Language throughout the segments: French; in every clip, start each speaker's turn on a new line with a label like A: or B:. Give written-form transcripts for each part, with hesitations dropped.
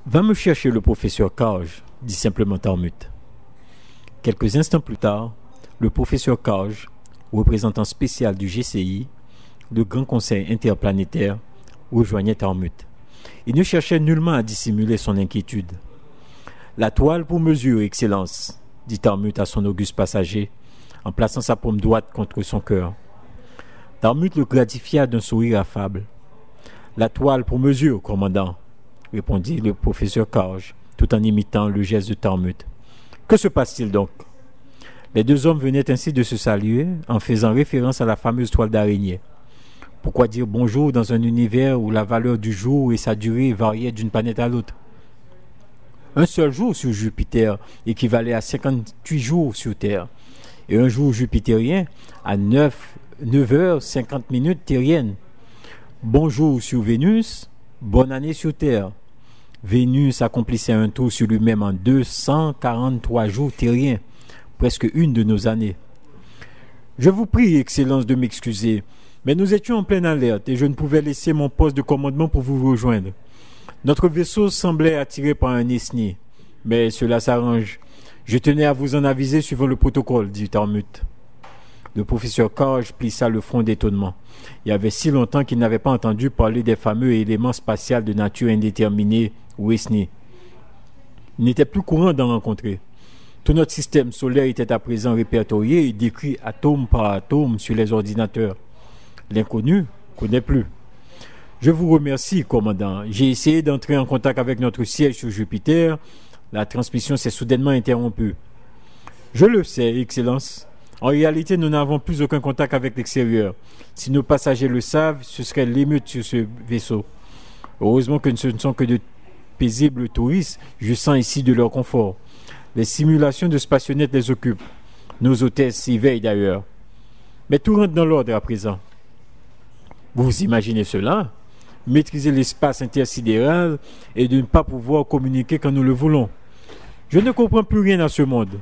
A: Va me chercher le professeur Karge, dit simplement Talmud. Quelques instants plus tard, le professeur Karge, représentant spécial du GCI, le Grand Conseil interplanétaire, rejoignait Talmud. Il ne cherchait nullement à dissimuler son inquiétude. La toile pour mesure, Excellence, dit Talmud à son auguste passager, en plaçant sa paume droite contre son cœur. Talmud le gratifia d'un sourire affable. La toile pour mesure, commandant, répondit le professeur Karge, tout en imitant le geste de Talmud. Que se passe-t-il donc? Les deux hommes venaient ainsi de se saluer en faisant référence à la fameuse toile d'araignée. Pourquoi dire bonjour dans un univers où la valeur du jour et sa durée variaient d'une planète à l'autre? Un seul jour sur Jupiter équivalait à 58 jours sur Terre, et un jour jupitérien à 9h50 terriennes. Bonjour sur Vénus, bonne année sur Terre. Vénus accomplissait un tour sur lui-même en 243 jours terriens, presque une de nos années. Je vous prie, Excellence, de m'excuser, mais nous étions en pleine alerte et je ne pouvais laisser mon poste de commandement pour vous rejoindre. Notre vaisseau semblait attiré par un esnier, mais cela s'arrange. Je tenais à vous en aviser suivant le protocole, dit Talmud. Le professeur Karge plissa le front d'étonnement. Il y avait si longtemps qu'il n'avait pas entendu parler des fameux éléments spatiaux de nature indéterminée ou esniers. Il n'était plus courant d'en rencontrer. Tout notre système solaire était à présent répertorié et décrit atome par atome sur les ordinateurs. L'inconnu connaît plus. Je vous remercie, commandant. J'ai essayé d'entrer en contact avec notre siège sur Jupiter. La transmission s'est soudainement interrompue. Je le sais, Excellence. En réalité, nous n'avons plus aucun contact avec l'extérieur. Si nos passagers le savent, ce serait l'émeute sur ce vaisseau. Heureusement que ce ne sont que de paisibles touristes, jouissant ici de leur confort. Les simulations de Spationnet les occupent. Nos hôtesses y veillent d'ailleurs. Mais tout rentre dans l'ordre à présent. Vous imaginez cela? Maîtriser l'espace intersidéral et de ne pas pouvoir communiquer quand nous le voulons. Je ne comprends plus rien à ce monde.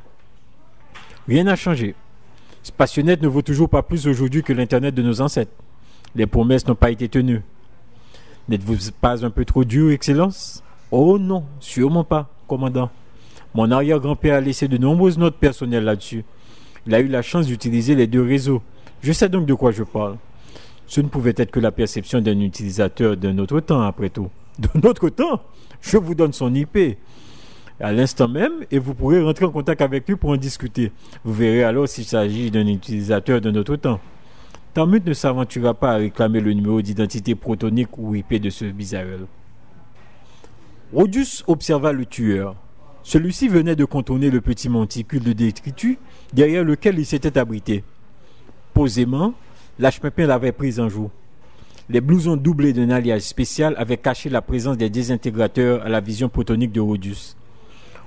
A: Rien n'a changé. Spationnet ne vaut toujours pas plus aujourd'hui que l'Internet de nos ancêtres. Les promesses n'ont pas été tenues. N'êtes-vous pas un peu trop dur, Excellence? Oh non, sûrement pas, commandant. Mon arrière-grand-père a laissé de nombreuses notes personnelles là-dessus. Il a eu la chance d'utiliser les deux réseaux. Je sais donc de quoi je parle. Ce ne pouvait être que la perception d'un utilisateur d'un autre temps, après tout. D'un autre temps? Je vous donne son IP. À l'instant même, et vous pourrez rentrer en contact avec lui pour en discuter. Vous verrez alors s'il s'agit d'un utilisateur d'un autre temps. Talmud ne s'aventura pas à réclamer le numéro d'identité protonique ou IP de ce bizarre. Rodius observa le tueur. Celui-ci venait de contourner le petit monticule de détritus derrière lequel il s'était abrité. Posément, l'H-Pépin l'avait pris en joue. Les blousons doublés d'un alliage spécial avaient caché la présence des désintégrateurs à la vision protonique de Rodius.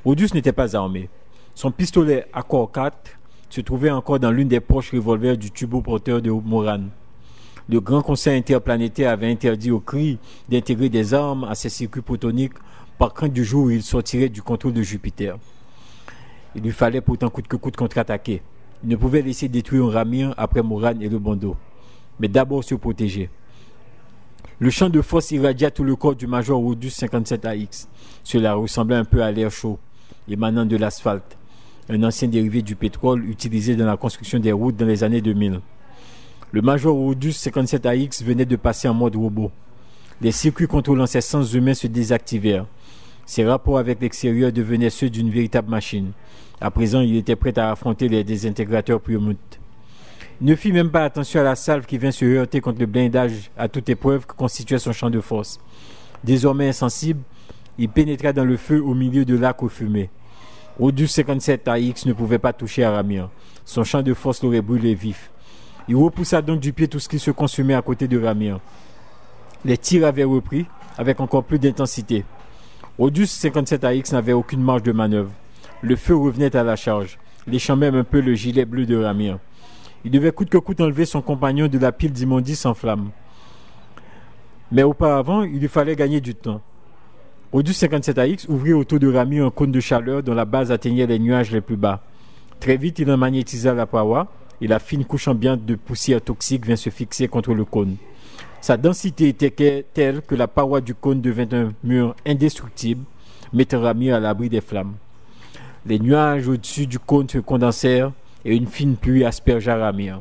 A: Rodius n'était pas armé. Son pistolet Accord 4 se trouvait encore dans l'une des poches revolvers du turboporteur de Moran. Le Grand Conseil interplanétaire avait interdit au CRI d'intégrer des armes à ses circuits protoniques par crainte du jour où il sortirait du contrôle de Jupiter. Il lui fallait pourtant coûte que coûte contre-attaquer. Il ne pouvait laisser détruire Ramir après Moran et le Bondo, mais d'abord se protéger. Le champ de force irradia tout le corps du major Rodius 57AX. Cela ressemblait un peu à l'air chaud, émanant de l'asphalte, un ancien dérivé du pétrole utilisé dans la construction des routes dans les années 2000. Le major Rodius 57AX venait de passer en mode robot. Les circuits contrôlant ses sens humains se désactivèrent. Ses rapports avec l'extérieur devenaient ceux d'une véritable machine. À présent, il était prêt à affronter les désintégrateurs Priomut. Il ne fit même pas attention à la salve qui vint se heurter contre le blindage à toute épreuve que constituait son champ de force. Désormais insensible, il pénétra dans le feu au milieu de lacs aux fumées. Rodius 57AX ne pouvait pas toucher Ramir. Son champ de force l'aurait brûlé vif. Il repoussa donc du pied tout ce qui se consumait à côté de Ramir. Les tirs avaient repris, avec encore plus d'intensité. Rodius 57AX n'avait aucune marge de manœuvre. Le feu revenait à la charge, léchant même un peu le gilet bleu de Ramir. Il devait coûte que coûte enlever son compagnon de la pile d'immondices en flammes. Mais auparavant, il lui fallait gagner du temps. Rodius 57AX ouvrit autour de Ramir un cône de chaleur dont la base atteignait les nuages les plus bas. Très vite, il en magnétisa la paroi et la fine couche ambiante de poussière toxique vint se fixer contre le cône. Sa densité était telle que la paroi du cône devint un mur indestructible mettant Ramir à l'abri des flammes. Les nuages au-dessus du cône se condensèrent et une fine pluie aspergea Ramir,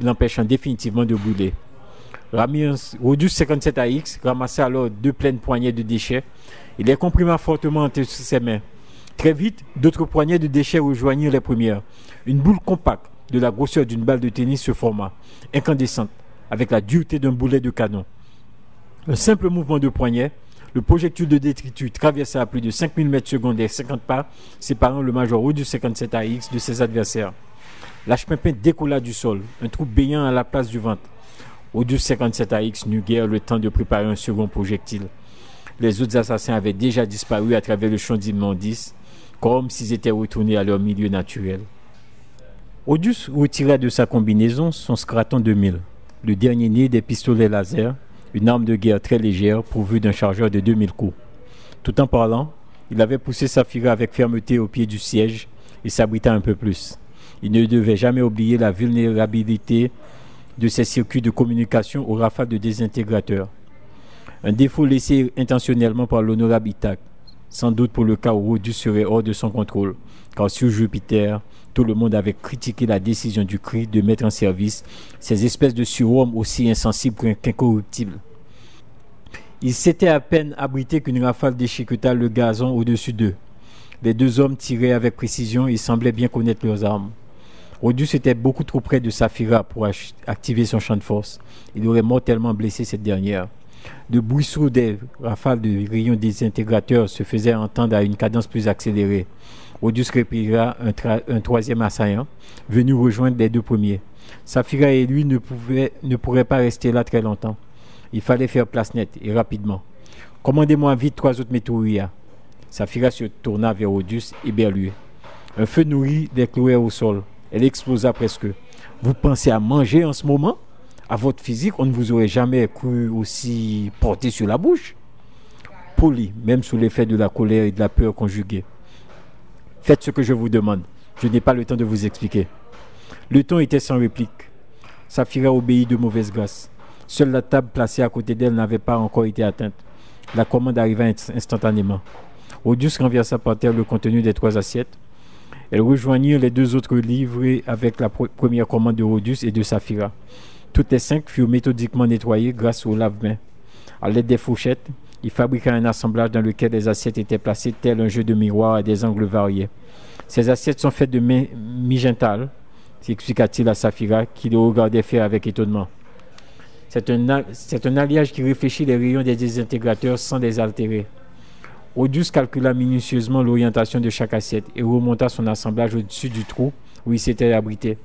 A: l'empêchant définitivement de brûler. Ramir, Rhodus 57 AX, ramassa alors 2 pleines poignées de déchets et les comprima fortement entre ses mains. Très vite, d'autres poignées de déchets rejoignirent les premières. Une boule compacte de la grosseur d'une balle de tennis se forma, incandescente, avec la dureté d'un boulet de canon. Un simple mouvement de poignet, le projectile de détritus traversa à plus de 5000 mètres secondes et 50 pas, séparant le major Rhodus 57 AX de ses adversaires. L'H-Pimpin décolla du sol, un trou béant à la place du ventre. Rhodus 57 AX n'eut guère le temps de préparer un second projectile. Les autres assassins avaient déjà disparu à travers le champ d'immondices, comme s'ils étaient retournés à leur milieu naturel. Rhodus retira de sa combinaison son Scraton 2000, le dernier né des pistolets laser, une arme de guerre très légère pourvue d'un chargeur de 2000 coups. Tout en parlant, il avait poussé Saphira avec fermeté au pied du siège et s'abrita un peu plus. Il ne devait jamais oublier la vulnérabilité de ses circuits de communication aux rafales de désintégrateurs. Un défaut laissé intentionnellement par l'honorable Ithac, sans doute pour le cas où Rhodus serait hors de son contrôle, car sur Jupiter, tout le monde avait critiqué la décision du CRI de mettre en service ces espèces de surhommes aussi insensibles qu'incorruptibles. Ils s'étaient à peine abrités qu'une rafale déchiqueta le gazon au-dessus d'eux. Les deux hommes tiraient avec précision et semblaient bien connaître leurs armes. Rhodus était beaucoup trop près de Saphira pour activer son champ de force. Il aurait mortellement blessé cette dernière. Le bruit sourd des rafales de rayons désintégrateurs se faisait entendre à une cadence plus accélérée. Rhodus repéra un troisième assaillant, venu rejoindre les deux premiers. Saphira et lui ne pourraient pas rester là très longtemps. Il fallait faire place nette et rapidement. « Commandez-moi vite 3 autres Meteoria. » Saphira se tourna vers Rhodus, éberlué. Un feu nourri les clouait au sol. Elle explosa presque. « Vous pensez à manger en ce moment? À votre physique, on ne vous aurait jamais cru aussi porté sur la bouche. » Poli, même sous l'effet de la colère et de la peur conjuguées. « Faites ce que je vous demande. Je n'ai pas le temps de vous expliquer. » Le ton était sans réplique. Saphira obéit de mauvaise grâce. Seule la table placée à côté d'elle n'avait pas encore été atteinte. La commande arriva instantanément. Rhodus renversa par terre le contenu des 3 assiettes. Elles rejoignirent les 2 autres livrées avec la première commande de Rhodus et de Saphira. Toutes les 5 furent méthodiquement nettoyées grâce au lave-mains. À l'aide des fourchettes, il fabriqua un assemblage dans lequel les assiettes étaient placées tel un jeu de miroir à des angles variés. Ces assiettes sont faites de magentale, expliqua-t-il à Saphira, qui le regardait faire avec étonnement. C'est un alliage qui réfléchit les rayons des désintégrateurs sans les altérer. Rhodus calcula minutieusement l'orientation de chaque assiette et remonta son assemblage au-dessus du trou où il s'était abrité.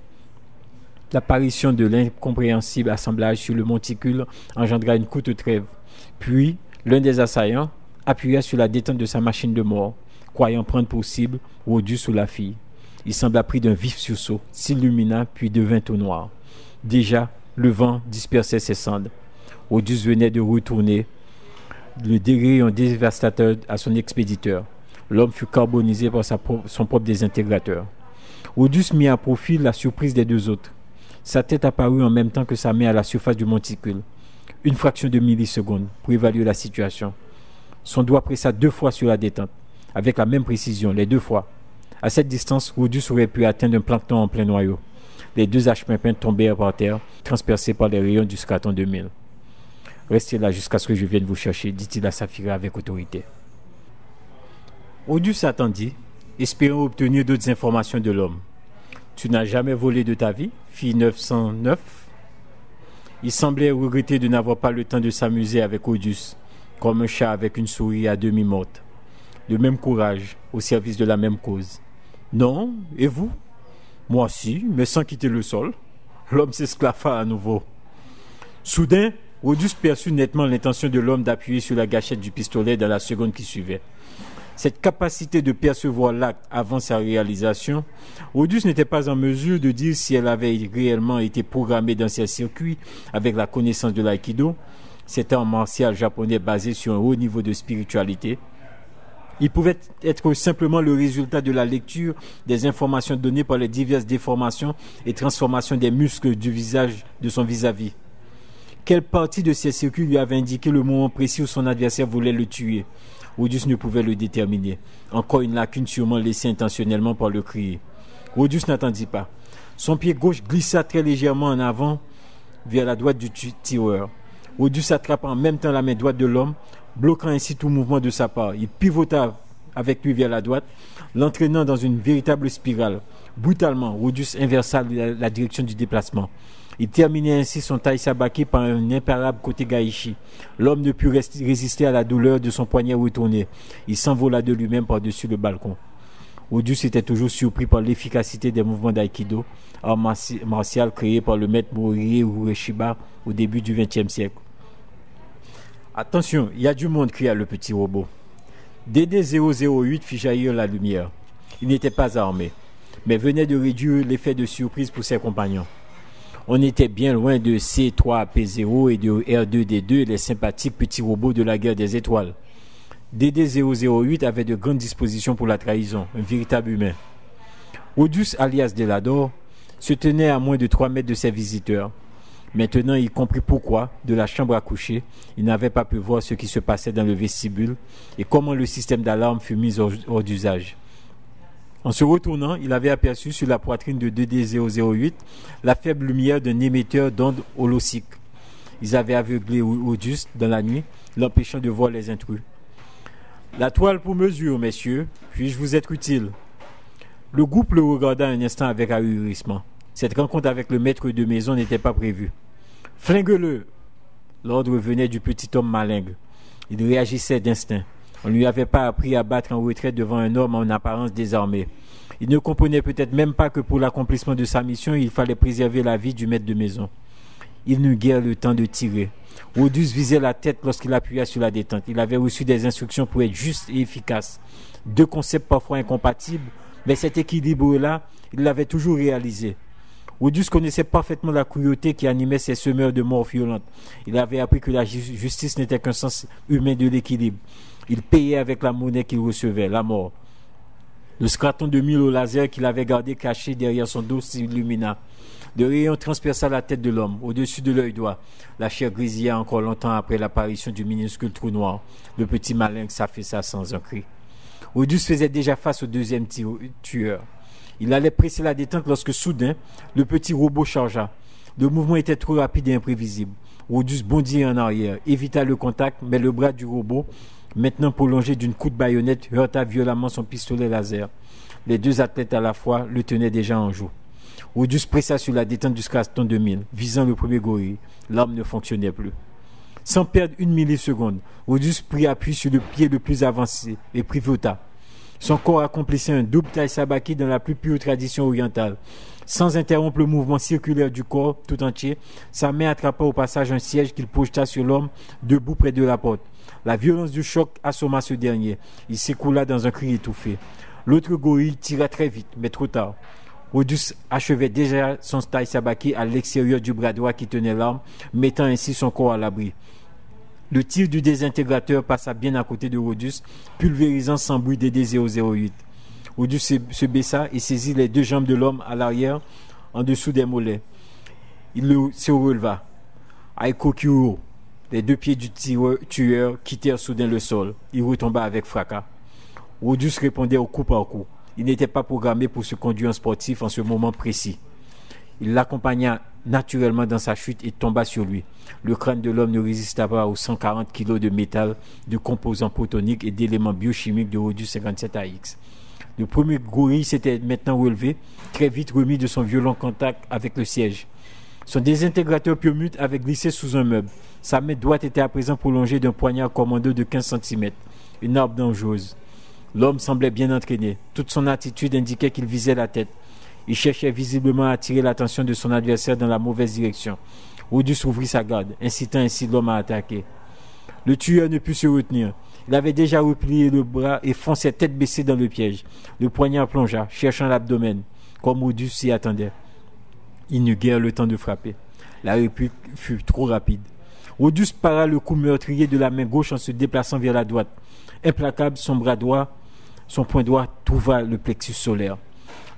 A: L'apparition de l'incompréhensible assemblage sur le monticule engendra une courte trêve. Puis, l'un des assaillants appuya sur la détente de sa machine de mort, croyant prendre pour cible Rhodus ou la fille. Il sembla pris d'un vif sursaut, s'illumina puis devint tout noir. Déjà, le vent dispersait ses cendres. Rhodus venait de retourner le rayon dévastateur à son expéditeur. L'homme fut carbonisé par son propre désintégrateur. Rhodus mit à profit la surprise des 2 autres. Sa tête apparut en même temps que sa main à la surface du monticule. Une fraction de milliseconde pour évaluer la situation. Son doigt pressa 2 fois sur la détente, avec la même précision, les 2 fois. À cette distance, Rhodus aurait pu atteindre un plancton en plein noyau. Les 2 H-Pimpins tombèrent par terre, transpercés par les rayons du Scraton 2000. « Restez là jusqu'à ce que je vienne vous chercher, dit-il à Saphira avec autorité. » Rhodus attendit, espérant obtenir d'autres informations de l'homme. « Tu n'as jamais volé de ta vie, fille 909 ?» Il semblait regretter de n'avoir pas le temps de s'amuser avec Rhodus, comme un chat avec une souris à demi morte. Le même courage, au service de la même cause. « Non, et vous ?»« Moi aussi, mais sans quitter le sol. » L'homme s'esclaffa à nouveau. Soudain, Rhodus perçut nettement l'intention de l'homme d'appuyer sur la gâchette du pistolet dans la seconde qui suivait. Cette capacité de percevoir l'acte avant sa réalisation, Rhodus n'était pas en mesure de dire si elle avait réellement été programmée dans ses circuits avec la connaissance de l'aïkido, cet art martial japonais basé sur un haut niveau de spiritualité. Il pouvait être simplement le résultat de la lecture des informations données par les diverses déformations et transformations des muscles du visage de son vis-à-vis. Quelle partie de ces circuits lui avait indiqué le moment précis où son adversaire voulait le tuer? Rodius ne pouvait le déterminer. Encore une lacune sûrement laissée intentionnellement par le crier. Rodius n'attendit pas. Son pied gauche glissa très légèrement en avant vers la droite du tireur. Rodius attrapa en même temps la main droite de l'homme, bloquant ainsi tout mouvement de sa part. Il pivota avec lui vers la droite, l'entraînant dans une véritable spirale. Brutalement, Rodius inversa la direction du déplacement. Il terminait ainsi son taille sabaki par un imparable côté Gaishi. L'homme ne put résister à la douleur de son poignet retourné. Il s'envola de lui-même par-dessus le balcon. Rodius était toujours surpris par l'efficacité des mouvements d'aïkido, art martial créé par le maître Morihei Ueshiba au début du XXe siècle. « Attention, il y a du monde » cria le petit robot. DD008 fit jaillir la lumière. Il n'était pas armé, mais venait de réduire l'effet de surprise pour ses compagnons. On était bien loin de C3AP0 et de R2D2, les sympathiques petits robots de la guerre des étoiles. DD008 avait de grandes dispositions pour la trahison, un véritable humain. Rodius, alias Delador, se tenait à moins de 3 mètres de ses visiteurs. Maintenant, il comprit pourquoi, de la chambre à coucher, il n'avait pas pu voir ce qui se passait dans le vestibule et comment le système d'alarme fut mis hors d'usage. En se retournant, il avait aperçu sur la poitrine de DD008 la faible lumière d'un émetteur d'ondes holosiques. Ils avaient aveuglé Rodius dans la nuit, l'empêchant de voir les intrus. « La toile pour mesure, messieurs, puis-je vous être utile ?» Le groupe le regarda un instant avec ahurissement. Cette rencontre avec le maître de maison n'était pas prévue. « Flingue-le !» L'ordre venait du petit homme malingre. Il réagissait d'instinct. On ne lui avait pas appris à battre en retraite devant un homme en apparence désarmé. Il ne comprenait peut-être même pas que pour l'accomplissement de sa mission, il fallait préserver la vie du maître de maison. Il n'eut guère le temps de tirer. Rodius visait la tête lorsqu'il appuya sur la détente. Il avait reçu des instructions pour être juste et efficace. Deux concepts parfois incompatibles, mais cet équilibre-là, il l'avait toujours réalisé. Rodius connaissait parfaitement la cruauté qui animait ces semeurs de mort violentes. Il avait appris que la justice n'était qu'un sens humain de l'équilibre. Il payait avec la monnaie qu'il recevait, la mort. Le scraton de mille au laser qu'il avait gardé caché derrière son dos s'illumina. Le rayon transperça la tête de l'homme, au-dessus de l'œil droit. La chair grésilla encore longtemps après l'apparition du minuscule trou noir. Le petit malin s'affaissa sans un cri. Rodius faisait déjà face au deuxième tueur. Il allait presser la détente lorsque soudain, le petit robot chargea. Le mouvement était trop rapide et imprévisible. Rodius bondit en arrière, évita le contact, mais le bras du robot, maintenant prolongé d'une coup de baïonnette, heurta violemment son pistolet laser. Les deux athlètes à la fois le tenaient déjà en joue. Rodius pressa sur la détente du Scraton 2000, visant le premier gorille. L'arme ne fonctionnait plus. Sans perdre une milliseconde, Rodius prit appui sur le pied le plus avancé et pivota. Son corps accomplissait un double taille sabaki dans la plus pure tradition orientale. Sans interrompre le mouvement circulaire du corps tout entier, sa main attrapa au passage un siège qu'il projeta sur l'homme debout près de la porte. La violence du choc assomma ce dernier. Il s'écoula dans un cri étouffé. L'autre gorille tira très vite, mais trop tard. Rodius achevait déjà son taille sabaki à l'extérieur du bras droit qui tenait l'arme, mettant ainsi son corps à l'abri. Le tir du désintégrateur passa bien à côté de Rodius, pulvérisant sans bruit DD008. Rodius se baissa et saisit les deux jambes de l'homme à l'arrière, en dessous des mollets. Il se releva. Aikokuro. Les deux pieds du tueur quittèrent soudain le sol. Il retomba avec fracas. Rodius répondait au coup par coup. Il n'était pas programmé pour se conduire en sportif en ce moment précis. Il l'accompagna naturellement dans sa chute et tomba sur lui. Le crâne de l'homme ne résista pas aux 140 kg de métal, de composants protoniques et d'éléments biochimiques de Rodius 57AX. Le premier gorille s'était maintenant relevé, très vite remis de son violent contact avec le siège. Son désintégrateur pyomute avait glissé sous un meuble. Sa main droite était à présent prolongée d'un poignard commando de 15 cm. Une arme dangereuse. L'homme semblait bien entraîné. Toute son attitude indiquait qu'il visait la tête. Il cherchait visiblement à attirer l'attention de son adversaire dans la mauvaise direction. Rodius ouvrit sa garde, incitant ainsi l'homme à attaquer. Le tueur ne put se retenir. Il avait déjà replié le bras et fonçait tête baissée dans le piège. Le poignard plongea, cherchant l'abdomen, comme Rodius s'y attendait. Il n'eut guère le temps de frapper. La réplique fut trop rapide. Rodius para le coup meurtrier de la main gauche en se déplaçant vers la droite. Implacable, son poing droit trouva le plexus solaire.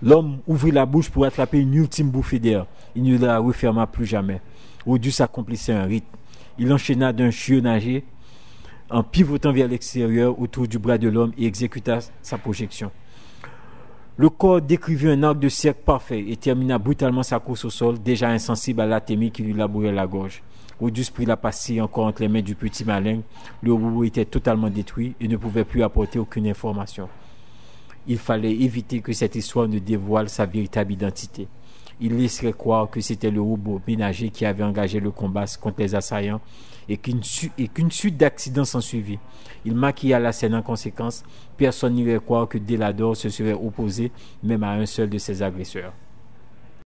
A: L'homme ouvrit la bouche pour attraper une ultime bouffée d'air. Il ne la referma plus jamais. Rodius accomplissait un rite. Il enchaîna d'un chiot nager en pivotant vers l'extérieur autour du bras de l'homme et exécuta sa projection. Le corps décrivit un arc de cercle parfait et termina brutalement sa course au sol, déjà insensible à l'atémie qui lui labourait la gorge. Odus prit la pastille encore entre les mains du petit malin. Le robot était totalement détruit et ne pouvait plus apporter aucune information. Il fallait éviter que cette histoire ne dévoile sa véritable identité. Il laisserait croire que c'était le robot ménager qui avait engagé le combat contre les assaillants et qu'une suite d'accidents s'ensuivit. Il maquilla la scène en conséquence. Personne n'irait croire que Delador se serait opposé même à un seul de ses agresseurs.